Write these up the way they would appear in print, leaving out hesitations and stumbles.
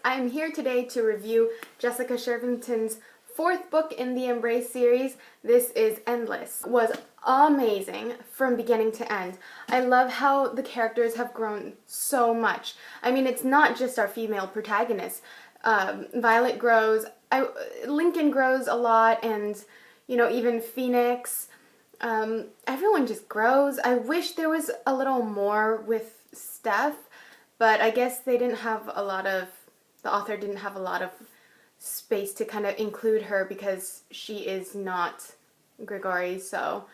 I'm here today to review Jessica Shirvington's fourth book in the Embrace series. This is Endless. It was amazing from beginning to end. I love how the characters have grown so much. I mean, it's not just our female protagonists. Violet grows, Lincoln grows a lot, and, you know, even Phoenix. Everyone just grows. I wish there was a little more with Steph, but I guess they didn't have a lot of, the author didn't have a lot of space to kind of include her because she is not Grigori, so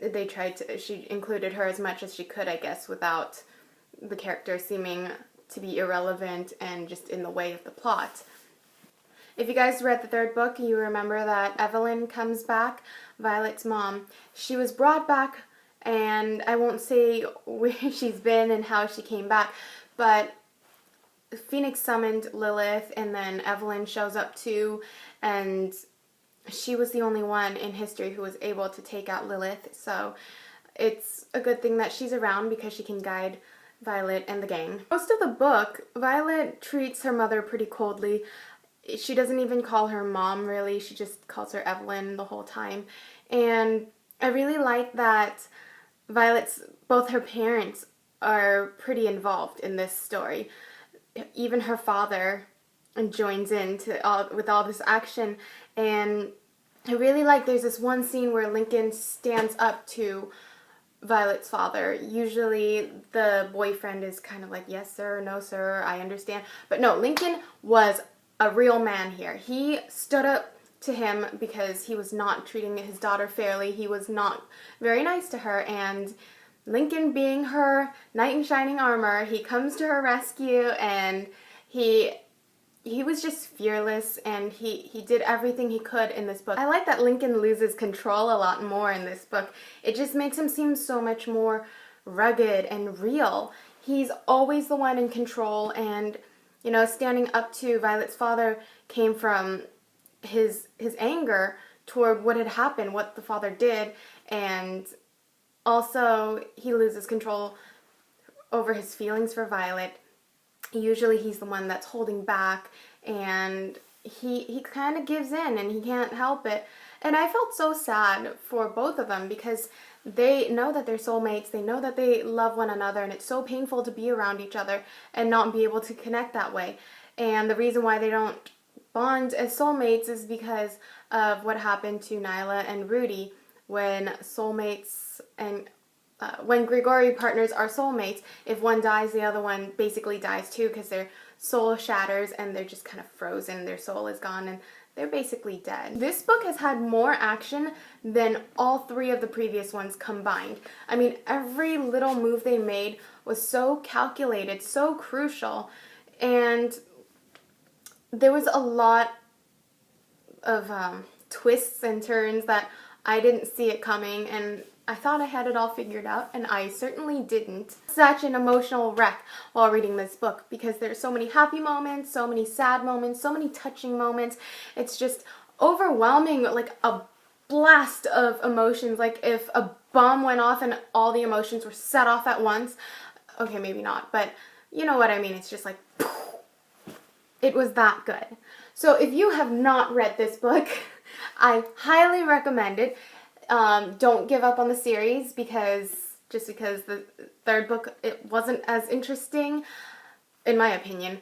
they tried to, she included her as much as she could, I guess, without the character seeming to be irrelevant and just in the way of the plot. If you guys read the third book, you remember that Evelyn comes back, Violet's mom. She was brought back, and I won't say where she's been and how she came back, but Phoenix summoned Lilith, and then Evelyn shows up too, and she was the only one in history who was able to take out Lilith, so it's a good thing that she's around because she can guide Violet and the gang. Most of the book, Violet treats her mother pretty coldly. She doesn't even call her mom, really. She just calls her Evelyn the whole time. And I really like that both her parents are pretty involved in this story. Even her father joins in with all this action. And I really like there's this one scene where Lincoln stands up to Violet's father. Usually the boyfriend is kind of like, yes sir, no sir, I understand. But no, Lincoln was a real man here. He stood up to him because he was not treating his daughter fairly. He was not very nice to her, and Lincoln, being her knight in shining armor, he comes to her rescue, and he was just fearless, and he did everything he could in this book. I like that Lincoln loses control a lot more in this book. It just makes him seem so much more rugged and real. He's always the one in control, and you know, standing up to Violet's father came from his anger toward what had happened, what the father did, and also he loses control over his feelings for Violet. Usually he's the one that's holding back, and he kind of gives in, and he can't help it. And I felt so sad for both of them because they know that they're soulmates, they know that they love one another, and it's so painful to be around each other and not be able to connect that way. And the reason why they don't bond as soulmates is because of what happened to Nyla and Rudy when soulmates and when Grigori partners are soulmates. If one dies, the other one basically dies too because their soul shatters and they're just kind of frozen, their soul is gone, and they're basically dead. This book has had more action than all three of the previous ones combined. I mean, every little move they made was so calculated, so crucial, and there was a lot of twists and turns that I didn't see it coming, and I thought I had it all figured out, and I certainly didn't. Such an emotional wreck while reading this book because there's so many happy moments, so many sad moments, so many touching moments. It's just overwhelming, like a blast of emotions, like if a bomb went off and all the emotions were set off at once. Okay, maybe not, but you know what I mean. It's just like, it was that good. So if you have not read this book, I highly recommend it. Don't give up on the series because the third book, it wasn't as interesting, in my opinion.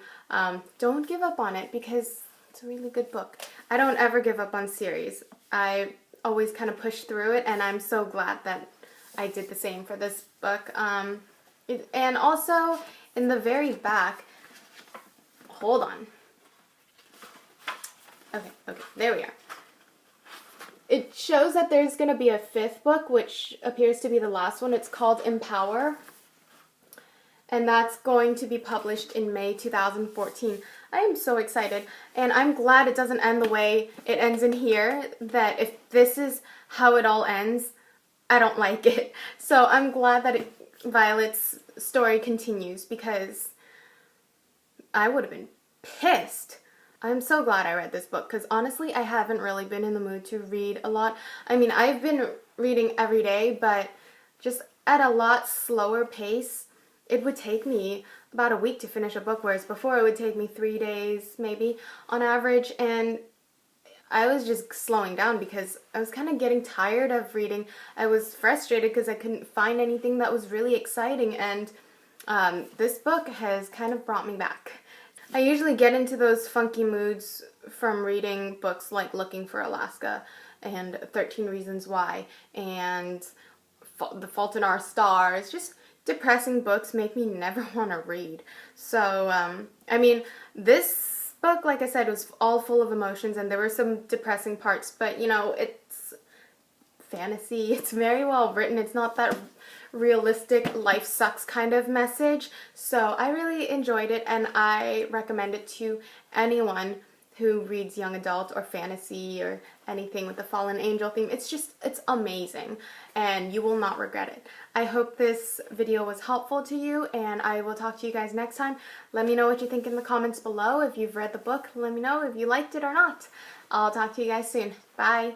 Don't give up on it because it's a really good book. I don't ever give up on series. I always kind of push through it, and I'm so glad that I did the same for this book. And also, in the very back, hold on. Okay, there we are. It shows that there's going to be a fifth book, which appears to be the last one. It's called Empower, and that's going to be published in May 2014. I am so excited, and I'm glad it doesn't end the way it ends in here, that if this is how it all ends, I don't like it. So I'm glad that Violet's story continues because I would have been pissed. I'm so glad I read this book because honestly I haven't really been in the mood to read a lot. I mean, I've been reading every day, but just at a lot slower pace. It would take me about a week to finish a book, whereas before it would take me 3 days maybe on average, and I was just slowing down because I was kind of getting tired of reading. I was frustrated because I couldn't find anything that was really exciting, and this book has kind of brought me back. I usually get into those funky moods from reading books like Looking for Alaska and 13 Reasons Why and The Fault in Our Stars. Just depressing books make me never want to read. So, I mean, this book, like I said, was all full of emotions, and there were some depressing parts, but, you know, it's fantasy. It's very well written. It's not that realistic life sucks kind of message. So I really enjoyed it, and I recommend it to anyone who reads young adult or fantasy or anything with a fallen angel theme. It's amazing, and you will not regret it. I hope this video was helpful to you, and I will talk to you guys next time. Let me know what you think in the comments below. If you've read the book, let me know if you liked it or not. I'll talk to you guys soon. Bye.